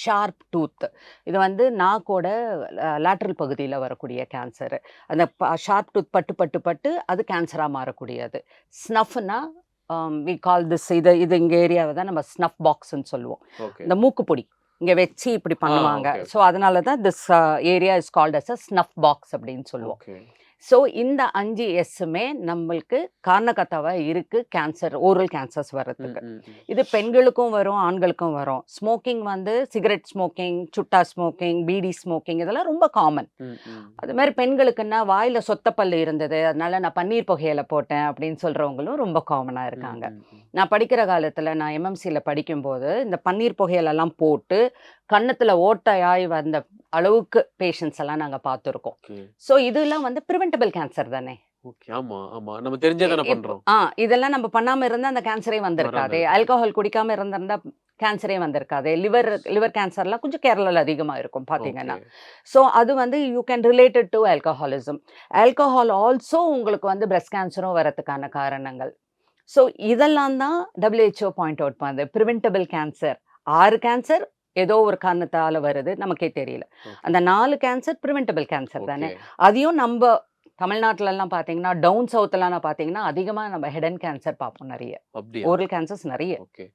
Sharp tooth. இது வந்து நாக்கோட lateral பகுதியில வரக்கூடிய கேன்சரு. அந்த ஷார்ப் டூத் பட்டு, பட்டு, பட்டு அது கேன்சரா மாறக்கூடியது. ஸ்னஃப்னா வி கால் திஸ் இது எங்க ஏரியாவ தான் நம்ம ஸ்னஃப் பாக்ஸ்ன்னு சொல்லுவோம். ஓகே. இந்த மூக்குப்பொடி. இங்க வச்சு இப்படி பண்ணுவாங்க. ஓகே, ஸோ அதனால தான் this area is called as a snuff box அப்படின்னு சொல்லுவோம். ஓகே. ஸோ இந்த 5 எஸ்ஸுமே நம்மளுக்கு காரணகர்த்தாவா இருக்கு கேன்சர், ஓரல் கேன்சர்ஸ் வர்றதுக்கு. இது பெண்களுக்கும் வரும், ஆண்களுக்கும் வரும். ஸ்மோக்கிங் வந்து சிகரெட் ஸ்மோக்கிங், சுட்டா ஸ்மோக்கிங், பீடி ஸ்மோக்கிங் இதெல்லாம் ரொம்ப காமன். அது மாதிரி பெண்களுக்குன்னா வாயில சொத்தப்பல்லு இருந்தது, அதனால நான் பன்னீர் புகையில போட்டேன் அப்படின்னு சொல்றவங்களும் ரொம்ப காமனா இருக்காங்க. நான் படிக்கிற காலத்துல நான் எம்எம்சில படிக்கும்போது இந்த பன்னீர் புகையிலெல்லாம் போட்டு கன்னத்துல ஓட்டையாய் வந்த அளவுக்கு பேஷண்ட்ஸ் எல்லாம் நாங்க பார்த்துருக்கோம். ஸோ இதெல்லாம் வந்து பிரிவென்டபிள் கேன்சர் தானே. ஓகே. ஆமா, ஆமா. நம்ம தெரிஞ்சே தானே பண்றோம். இதெல்லாம் நம்ம பண்ணாம இருந்தா அந்த கேன்சரே வந்திருக்காதே. ஆல்கஹால் குடிக்காம இருந்திருந்தா கேன்சரே வந்திருக்காதே. லிவர் கேன்சர்லாம் கொஞ்சம் கேரளால அதிகமா இருக்கும் பார்த்தீங்கன்னா. ஸோ அது வந்து you can related to alcoholism. Alcohol also உங்களுக்கு வந்து பிரஸ்ட் கேன்சரும் வரதுக்கான காரணங்கள். ஸோ இதெல்லாம் தான் WHO பாயிண்ட் அவுட் பண்ணுது. பிரிவென்டபிள் கேன்சர் 6 கேன்சர் ஏதோ ஒரு காரணத்தால வருது. நமக்கே தெரியல. அந்த 4 கேன்சர் பிரிவென்டபிள் கேன்சர் தானே. அதையும் நம்ப தமிழ்நாட்டுலலாம் பார்த்தீங்கன்னா, டவுன் சவுத்லாம் பார்த்தீங்கன்னா, அதிகமா நம்ம ஹெட் அண்ட் கேன்சர் பார்ப்போம் நெறைய. அப்படியா? ஓரல் கேன்சர்ஸ் நெறைய. ஓகே.